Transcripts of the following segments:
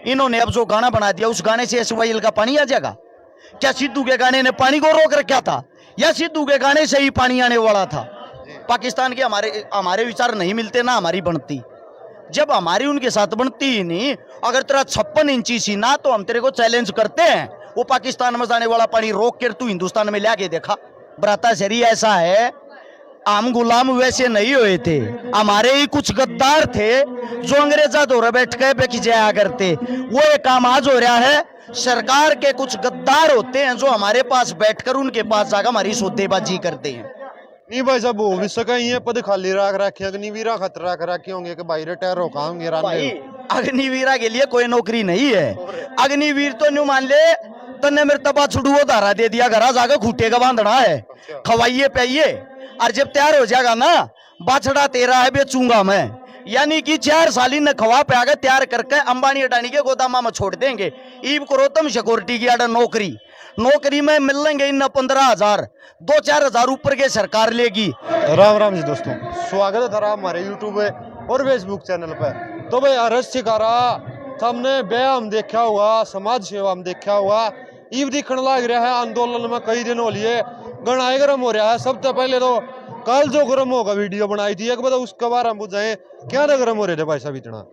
इन्होंने अब जो गाना बना दिया उस गाने से एसवाईएल का पानी आ जाएगा क्या? सिद्धू के गाने ने पानी को रोक रखा था या सिद्धू के गाने से ही पानी आने वाला था? पाकिस्तान के हमारे विचार नहीं मिलते ना हमारी बनती। जब हमारी उनके साथ बनती ही नहीं, अगर तेरा 56 इंची सीना तो हम तेरे को चैलेंज करते हैं। वो पाकिस्तान में जाने वाला पानी रोक कर तू हिंदुस्तान में लाके देखा। बराता शरी ऐसा है, हम गुलाम वैसे नहीं हुए थे, हमारे ही कुछ गद्दार थे जो अंग्रेजा दौरे बैठ के बेच जाया करते। वो एक काम आज हो रहा है, सरकार के कुछ गद्दार होते हैं जो हमारे पास बैठकर उनके पास जाकर हमारी सौदेबाजी करते हैं। नहीं भाई साहब, हो भी सका ये पद खाली रख रखे, अग्निवीरा खतरा रख रखे होंगे कि भाई रिटायर रोकाओगे। भाई अग्निवीरा के लिए कोई नौकरी नहीं है। अग्निवीर तो न्यू मान ले तन्ने मेरे तबा छुड़ुओ धारा दे दिया, घर जाकर खूटे का बांधना है, खवाइए पाइए, और जब तैयार हो जाएगा ना बाछड़ा तेरा है बेचूंगा मैं। यानी कि 4 साल न खवा पे आगे तैयार करके अंबानी अडानी के गोदामा में छोड़ देंगे। ईब करो तुम सिक्योरिटी की आडा नौकरी में मिल लेंगे इन 15,000, 2-4 हजार ऊपर के सरकार लेगी। राम राम जी दोस्तों, स्वागत है तारा हमारे यूट्यूब और फेसबुक चैनल पे। तो भाई अरस शिकारा हमने व्यायाम देखा हुआ, समाज सेवा हम देखा हुआ, ईब दिखने लग रहा है आंदोलन में कई दिन हो लिए, गणाए गर्म हो रहा है। सबसे पहले तो कल जो गर्म होगा वीडियो बनाई थी, एक बार उसके बारे में बुझाएं क्या ना गर्म हो रहे थे भाई साहब इतना।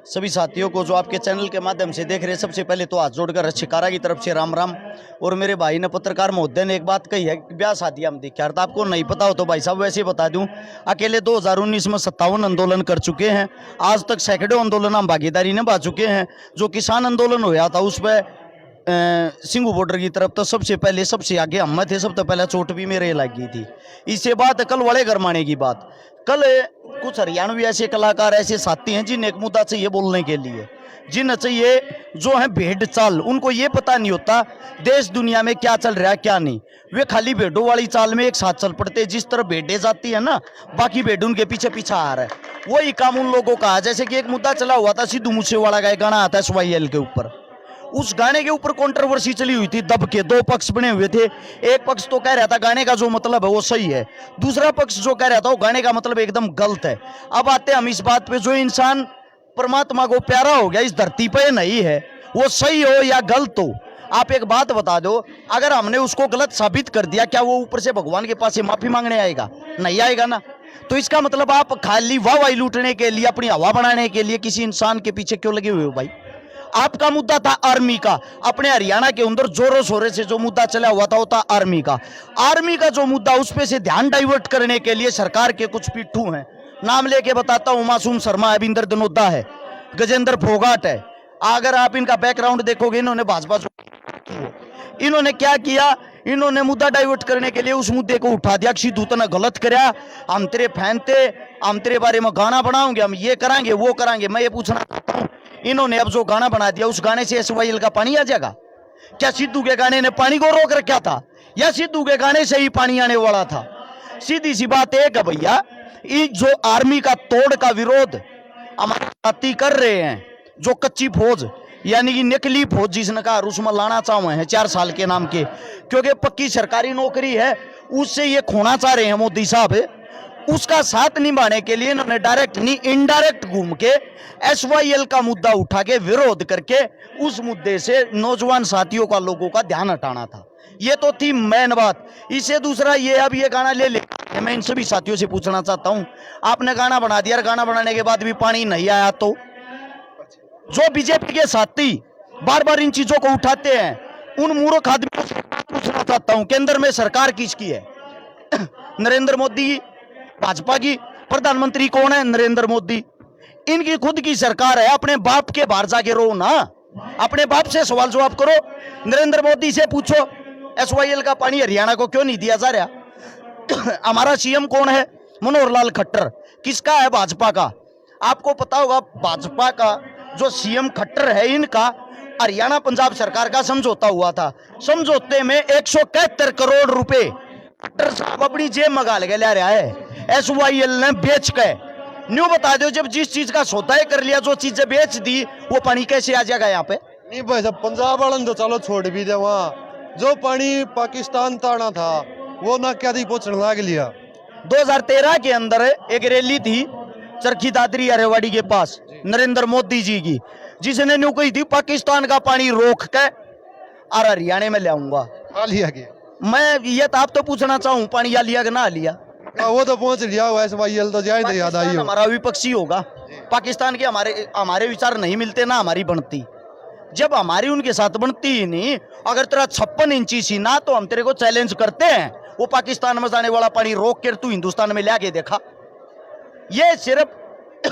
सभी साथियों को जो आपके चैनल के माध्यम से देख रहे हैं, सबसे पहले तो हाथ जोड़कर शिकारा की तरफ से राम राम। और मेरे भाई ने पत्रकार महोदय ने एक बात कही है, ब्याह शादी हम देखा, आपको नहीं पता हो तो भाई साहब वैसे बता दूं, अकेले 2019 में 57 आंदोलन कर चुके हैं। आज तक सैकड़ों आंदोलन हम भागीदारी निभा चुके हैं। जो किसान आंदोलन हुआ था उस पर सिंगू बॉर्डर की तरफ तो सबसे पहले सबसे आगे हम थे, सबसे पहले चोट भी मेरे लगी थी। इससे बात कल वाले गरमाने की बात, कल कुछ हरियाणवी ऐसे कलाकार ऐसे साथी हैं जिन्हें एक मुद्दा चाहिए बोलने के लिए, जिन्हें चाहिए जो है भेड़ चाल, उनको ये पता नहीं होता देश दुनिया में क्या चल रहा है क्या नहीं। वे खाली भेड़ों वाली चाल में एक साथ चल पड़ते, जिस तरह भेड़े जाती है ना बाकी भेड़ उनके पीछे पीछे आ रहा है। वही काम उन लोगों का। जैसे कि एक मुद्दा चला हुआ था सिद्धू मूसेवाला का गाना आता है एसवाईएल के ऊपर, उस गाने के ऊपर कंट्रोवर्सी चली हुई थी दब के। 2 पक्ष बने हुए थे। एक पक्ष तो कह रहा था गाने का जो मतलब है वो सही है, दूसरा पक्ष जो कह रहा था वो गाने का मतलब एकदम गलत है। अब आते हम इस बात पे, जो इंसान परमात्मा को प्यारा हो गया इस धरती पे नहीं है, वो सही हो या गलत हो, आप एक बात बता दो, अगर हमने उसको गलत साबित कर दिया, क्या वो ऊपर से भगवान के पास से माफी मांगने आएगा? नहीं आएगा ना। तो इसका मतलब आप खाली वाहवाही लूटने के लिए, अपनी हवा बनाने के लिए किसी इंसान के पीछे क्यों लगे हुए हो भाई? आपका मुद्दा था आर्मी का, अपने हरियाणा के अंदर जोरों शोरों से जो मुद्दा चला हुआ था वो था आर्मी का। आर्मी का जो मुद्दा, उस पे से ध्यान डाइवर्ट करने के लिए सरकार के कुछ पिट्ठू हैं, नाम लेके बताता हूं, मासूम शर्मा है, अविंदर धनोदा है, गजेंद्र फोगाट है। अगर आप इनका बैकग्राउंड देखोगे, इन्होंने भाजपा, इन्होंने क्या किया, इन्होंने मुद्दा डाइवर्ट करने के लिए उस मुद्दे को उठा दिया। सिद्धू तूने गलत कराया, हम तेरे फैन थे, हम तेरे बारे में गाना बनाओगे, हम ये कराएंगे वो कराएंगे। मैं ये पूछना चाहता हूं, इन्होंने अब जो गाना बना दिया उस गाने से एसवाईएल का पानी आ जाएगा क्या? सिद्धू के गाने ने पानी को रोक रखा था या सिद्धू के गाने से ही पानी आने वाला था? सीधी सी बात एक है भैया, जो आर्मी का तोड़ का विरोध हमारे साथी कर रहे हैं, जो कच्ची फौज यानी कि नकली फौज जिसने कहा उसमें लाना चाहे हैं 4 साल के नाम के, क्योंकि पक्की सरकारी नौकरी है, उससे ये खोना चाह रहे हैं मोदी साहब। उसका साथ निभाने के लिए इन्होंने डायरेक्ट नहीं इनडायरेक्ट घूम के एसवाईएल का मुद्दा उठा के विरोध करके उस मुद्दे से नौजवान साथियों का, लोगों का ध्यान हटाना था। ये तो थी मेन बात। इससे दूसरा ये, अब ये गाना ले मैं इन सभी साथियों से पूछना चाहता हूं, आपने गाना बना दिया, गाना बनाने के बाद भी पानी नहीं आया, तो जो बीजेपी के साथी बार बार इन चीजों को उठाते हैं, उन मूर्ख आदमियों से पूछना चाहता हूं, केंद्र में सरकार किसकी है? नरेंद्र मोदी, भाजपा की। प्रधानमंत्री कौन है? नरेंद्र मोदी। इनकी खुद की सरकार है, अपने बाप के बाहर जाके रो ना, अपने बाप से सवाल जवाब करो। नरेंद्र मोदी से पूछो एसवाईएल का पानी हरियाणा को क्यों नहीं दिया जा रहा? हमारा सीएम कौन है? मनोहर लाल खट्टर। किसका है? भाजपा का। आपको पता होगा भाजपा का जो सीएम खट्टर है, इनका हरियाणा पंजाब सरकार का समझौता हुआ था। समझौते में 171 करोड़ रुपए खट्टर साहब अपनी जेब में गाल के ले रहा है, एसवाईएल ने बेच के। न्यू बता दो, जब जिस चीज का सौदा कर लिया, जो चीजें बेच दी, वो पानी कैसे आ जाएगा यहाँ पे? नहीं भाई साहब, पंजाब वाले तो चलो छोड़ भी दे, वहाँ जो पानी पाकिस्तान ताना था वो ना क्या दी पहुंचने लग लिया। 2013 के अंदर एक रैली थी चरखी दादरी अरेवाड़ी के पास, नरेंद्र मोदी जी की। जिसने न्यू कही थी पाकिस्तान का पानी रोक के और हरियाणा में ले आऊंगा। खा लिया के मैं ये तो आप तो पूछना चाहूँ पानी या लिया कि ना लिया। वो तो पहुंच लिया हुआ है SYL तो जाए याद आई हो। हमारा विपक्षी होगा, पाकिस्तान के हमारे विचार नहीं मिलते ना हमारी बनती, जब हमारी उनके साथ बनती ही नहीं। अगर तेरा 56 इंची सीना तो हम तेरे को चैलेंज करते हैं, वो पाकिस्तान में जाने वाला पानी रोक कर तू हिंदुस्तान में लाके देखा। ये सिर्फ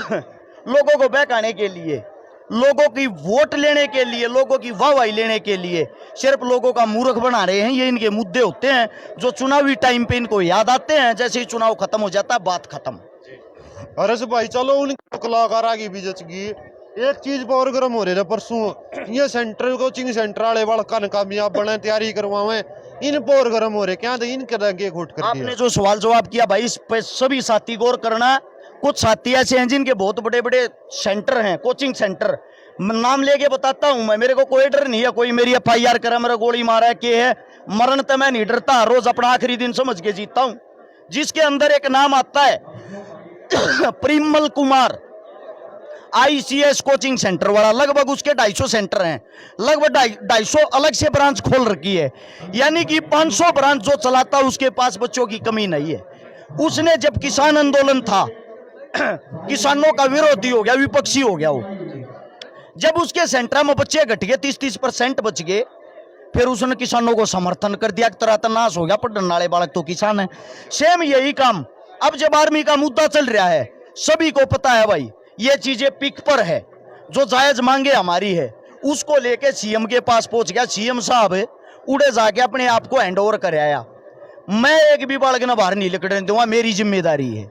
लोगों को बहकाने के लिए, लोगों की वोट लेने के लिए, लोगों की वाहवाही लेने के लिए सिर्फ लोगों का मूर्ख बना रहे हैं। ये इनके मुद्दे होते हैं जो चुनावी टाइम पे इनको याद आते हैं, जैसे ही चुनाव खत्म हो जाता है बात खत्म। अरे भाई चलो उनके कलाकार की भी जचगी। एक चीज पर गर्म हो रहे थे परसों, ये सेंटर कोचिंग सेंटर वाले बड़का कामयाब बने तैयारी करवावे, इन पर गर्म हो रहे क्या तो इनके आगे खोट कर आपने जो सवाल जवाब किया भाई, इस पे सभी साथी गौर करना। कुछ साथी ऐसे हैं जिनके बहुत बड़े बड़े सेंटर हैं, कोचिंग सेंटर, नाम लेके बताता हूं मैं, मेरे को कोई डर नहीं है, कोई मेरी FIR करे, मेरा गोली मारा है के है, मरण तो मैं नहीं डरता, रोज अपना आखिरी दिन समझ के जीता हूं। जिसके अंदर एक नाम आता है Parimal Kumar, ICS coaching centre वाला, लगभग उसके 250 सेंटर हैं, लगभग 250 अलग से ब्रांच खोल रखी है, यानी कि 500 ब्रांच जो चलाता उसके पास बच्चों की कमी नहीं है। उसने जब किसान आंदोलन था किसानों का विरोधी हो गया, विपक्षी हो गया वो, जब उसके सेंटर में बच्चे घट गए 30% बच गए, फिर उसने किसानों को समर्थन कर दिया, तरह तनाश हो गया, पढ़ने वाले बालक तो किसान है। सेम यही काम अब जब आर्मी का मुद्दा चल रहा है, सभी को पता है भाई ये चीजें पिक पर है, जो जायज मांगे हमारी है, उसको लेके CM के पास पहुंच गया। CM साहब उड़े जाके अपने आप को हैंड ओवर कर आया। मैं एक भी बालक ना बाहर नहीं निकलने दूंगा, मेरी जिम्मेदारी है।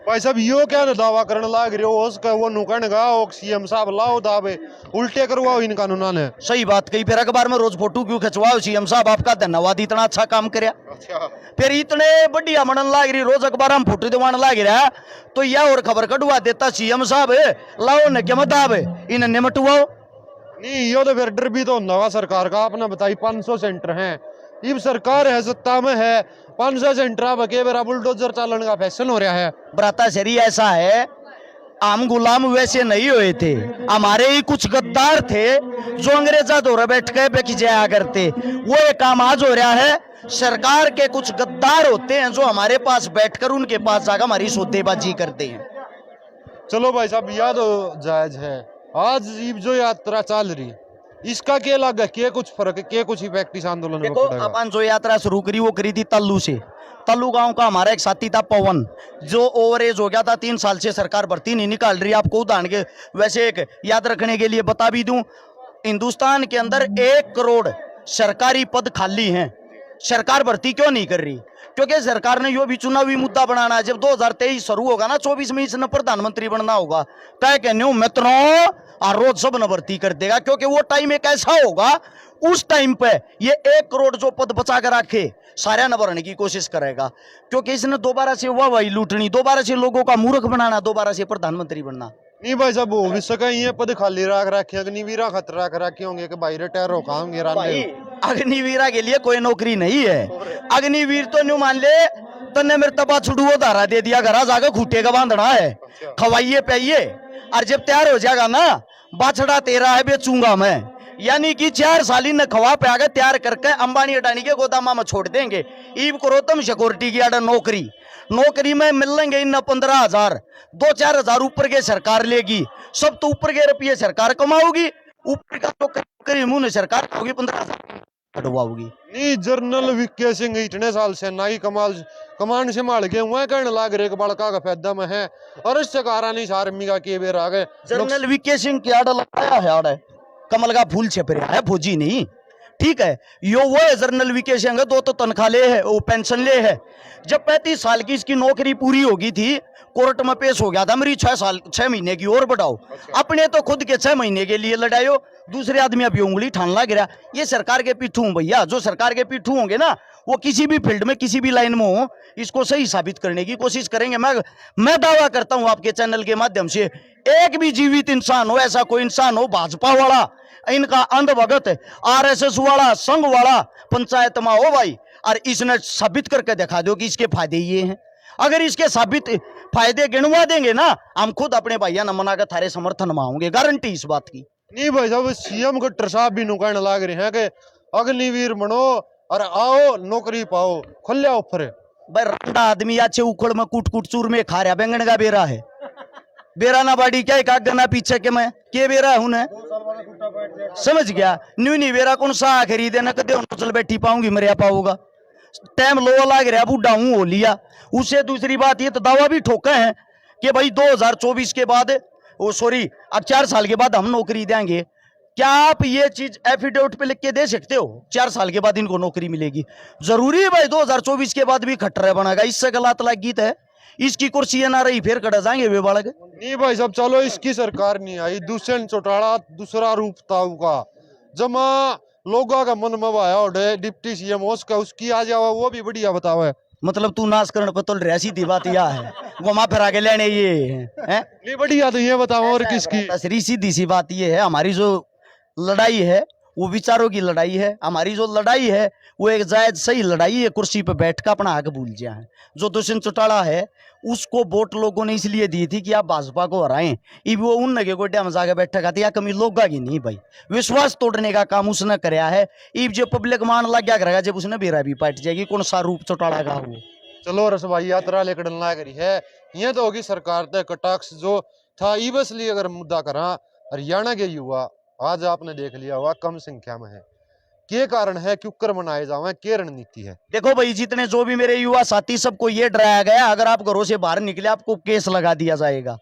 भाई साहब यो क्या दावा करने लाग रहे हो, उसका वो नुकन गा CM साहब लाओ दावे उल्टे करवाओ इन कानूना ने। सही बात कही, फिर अखबार में रोज फोटो क्यों खिंचवाओ? CM साहब आपका धन्यवाद, इतना अच्छा काम करया। फिर इतने बढ़िया मनन लाग रही, रोज अखबार में फोटो दिवान लाग रहा, तो यह और खबर कटवा देता CM साहब, लाओ न क्या मताब इन निमटवाओ। नहीं यो तो फिर डर भी तो होगा सरकार का। आपने बताई 500 सेंटर हैं, इब सरकार है सत्ता में है, 500 सेंटर बके बेरा बुलडोजर चालन का फैशन हो रहा है। ब्राता शरी ऐसा है, हम गुलाम वैसे नहीं हुए थे, हमारे ही कुछ गद्दार थे जो अंग्रेजा दौरे बैठ के बेच जाया करते, वो एक काम आज हो रहा है। सरकार के कुछ गद्दार होते हैं जो हमारे पास बैठकर उनके पास जाकर हमारी सौदेबाजी करते हैं। चलो भाई साहब याद जायज है, आज जो यात्रा चल रही इसका क्या लगा, क्या कुछ फर्क, क्या कुछ इफेक्ट इस आंदोलन में देखो, पड़ेगा? अपन जो यात्रा शुरू करी वो करी थी तल्लू से। तल्लू गांव का हमारा एक साथी था पवन, जो ओवरेज हो गया था, 3 साल से सरकार भर्ती नहीं निकाल रही। आपको उदाहरण के वैसे एक याद रखने के लिए बता भी दूं, हिंदुस्तान के अंदर 1 करोड़ सरकारी पद खाली हैं, सरकार भर्ती क्यों नहीं कर रही? क्योंकि सरकार ने यो भी चुनावी मुद्दा बनाना है। जब 2023 शुरू होगा ना, 24 में इसने प्रधानमंत्री बनना होगा, तय कहने मित्रों और रोज सब न भर्ती कर देगा, क्योंकि वो टाइम एक ऐसा होगा, उस टाइम पे ये 1 करोड़ जो पद बचा कर रखे सारे न भरने की कोशिश करेगा, क्योंकि इसने दोबारा से वाहवाही लूटनी, दोबारा से लोगों का मूर्ख बनाना, दोबारा से प्रधानमंत्री बनना। नहीं भाई साहब हो भी सका, ये पद खाली रख रखे, अग्निवीरा खतरा रख रखे होंगे कि भाई रिटायर हो खाओगे भाई अग्निवीरा के लिए कोई नौकरी नहीं है। अग्निवीर तो न्यू मान ले तन्ने मेरे तबा छुड़ुओ धारा दे दिया, घर जाकर खूटे का बांधना है, खवाइए पाइए, और जब तैयार हो जाएगा ना, बाछड़ा तेरा है बेचूंगा मैं, यानी कि 4 साल न खवा पे आगे तैयार करके अंबानी अडानी के गोदामा में छोड़ देंगे। ईब करो तुम सिक्योरिटी की आडर नौकरी में मिलेंगे इन 15,000, 2-4 हजार ऊपर के सरकार लेगी, सब तो ऊपर के रुपये सरकार कमाओगी, ऊपर का तो करी मुंह सरकार होगी, 15,000 कटवाओगी। नहीं जनरल वीके सिंह इतने साल से नाई कमान संभाल के हुए कहने लाग रहे बड़का का फायदा में है, और इससे कारा नहीं आर्मी का के बेर आ गए। जनरल वीके सिंह की आड़ लगाया है, आड़ कमल का फूल छप रहा है, फौजी नहीं, ठीक है। यो वो है जनरल वीके सिंह, 2 तो तनख्वाह ले है, वो पेंशन ले है। जब 35 साल की इसकी नौकरी पूरी होगी थी, कोर्ट में पेश हो गया था, मेरी 6 महीने की और बढ़ाओ। अपने तो खुद के 6 महीने के लिए लड़ायो, दूसरे आदमी अभी उंगली ठानला गिरा। ये सरकार के पीठू भैया, जो सरकार के पीठू होंगे ना, वो किसी भी फील्ड में किसी भी लाइन में हो, इसको सही साबित करने की कोशिश करेंगे। मैं दावा करता हूं आपके चैनल के माध्यम से, एक भी जीवित इंसान हो, ऐसा कोई इंसान हो भाजपा वाला, इनका अंधभगत RSS वाला, संघ वाला पंचायत में हो भाई, और इसने साबित करके दिखा दो कि इसके फायदे ये हैं। अगर इसके साबित फायदे गिनवा देंगे ना, हम खुद अपने भैया नमना का थारे समर्थन में होंगे, गारंटी इस बात की। नहीं भाई साहब, सीएम गट्टर साहब भी नु कहने लाग रहे हैं कि अग्निवीर बनो और आओ नौकरी पाओ, खुले ऑफर है। भाई रंडा आदमी अच्छे उखड़ में कूट कूट चूर में खा रहा, बैंगन का बेरा है, बेरा ना बाड़ी क्या एक गना पीछे के मैं के बेरा हूं ने समझ गया। न्यू नहीं बेरा कौन सा खरीदे ना कदे चल बैठी पाऊंगी मरिया पाऊंगा, टाइम लो लाग रहा बूढ़ा हूं हो लिया। उससे दूसरी बात ये तो दावा भी ठोका है कि भाई 2024 के बाद वो सॉरी अब 4 साल के बाद हम नौकरी देंगे। क्या आप ये चीज एफिडेविट पे लिख के दे सकते हो 4 साल के बाद इनको नौकरी मिलेगी? जरूरी है भाई 2024 के बाद भी खट्टर बनेगा? इससे गलत गीत है, इसकी कुर्सी ना रही फिर कटा जाएंगे वे बालक। नहीं भाई साहब, चलो इसकी सरकार नहीं आई, दुष्यंत चौटाला दूसरा रूप था उसका, जमा लोगों का मन में आया और डिप्टी सीएम उसका उसकी आ जावा वो भी बढ़िया बतावा है। मतलब तू नाश करण पतल रहा, सीधी बात यह है घुमा फिरा के लेने ये है नहीं बढ़िया, तो ये बताओ और किसकी? सीधी सी बात ये है, हमारी जो लड़ाई है वो विचारों की लड़ाई है। हमारी जो लड़ाई है वो एक जायज सही लड़ाई है, कुर्सी पे बैठ कर अपना हक भूल गया है। जो दुष्यंत चौटाला है उसको वोट लोगों ने इसलिए दी थी कि आप भाजपा को हराएं, इब वो उन नगे गोड्या में जाके बैठा थी, या कमी लोगा की नहीं भाई, विश्वास तोड़ने का काम उसने कराया है। इब जो पब्लिक मान लग गया करेगा जब उसने बेरा भी पाट जाएगी, कौन सा रूप चौटाला का हो। चलो रस भाई यात्रा लेकर लग रही है, ये तो होगी सरकार तय कटाक्ष जो था। इसलिए अगर मुद्दा करा, हरियाणा के युवा आज आपने देख लिया हुआ कम संख्या में है, के कारण है क्यों कर मनाए जावे, के रणनीति है? देखो भाई जितने जो भी मेरे युवा साथी सबको ये डराया गया अगर आप घरों से बाहर निकले आपको केस लगा दिया जाएगा।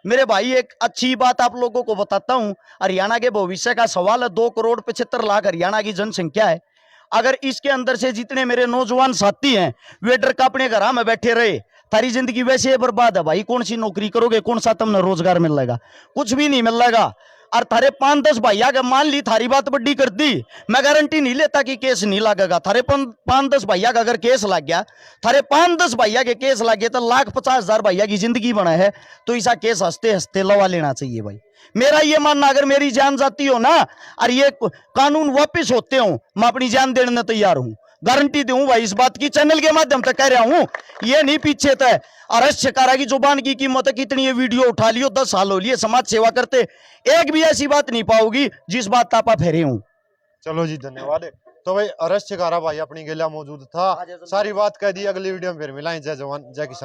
मेरे भाई एक अच्छी बात आप लोगों को बताता हूं, हरियाणा के भविष्य का सवाल है। 2,75,00,000 हरियाणा की जनसंख्या है। अगर इसके अंदर से जितने मेरे नौजवान साथी हैं वे डर का अपने घर में बैठे रहे, थारी जिंदगी वैसे ही बर्बाद है भाई। कौन सी नौकरी करोगे, कौन सा तुमने रोजगार मिलेगा? कुछ भी नहीं मिलेगा। और थारे 5-10 भैया के मान ली थारी बात बड्डी कर दी, मैं गारंटी नहीं लेता कि केस नहीं लगेगा। थारे 5-10 भैया का अगर केस लग गया, थारे 5-10 भैया के केस लग गए तो 1,50,000 भैया की जिंदगी बना है। तो ऐसा केस हंसते हंसते लवा लेना चाहिए भाई। मेरा ये मानना अगर मेरी जान जाती हो ना और ये कानून वापिस होते हो, मैं अपनी जान देने तैयार हूं, गारंटी दूं भाई इस बात की। चैनल के माध्यम से कह रहा हूं, ये नहीं पीछे तय। अरेस्ट शिकारा की जुबान की कीमत है कितनी? ये वीडियो उठा लियो 10 साल हो लिए समाज सेवा करते, एक भी ऐसी बात नहीं पाओगी जिस बात आप फेरे हूं। चलो जी धन्यवाद। तो भाई अरेस्ट शिकारा भाई अपनी गेला मौजूद था, सारी बात कह दी। अगली वीडियो में फिर मिलाएं। जय जवान जय किसान।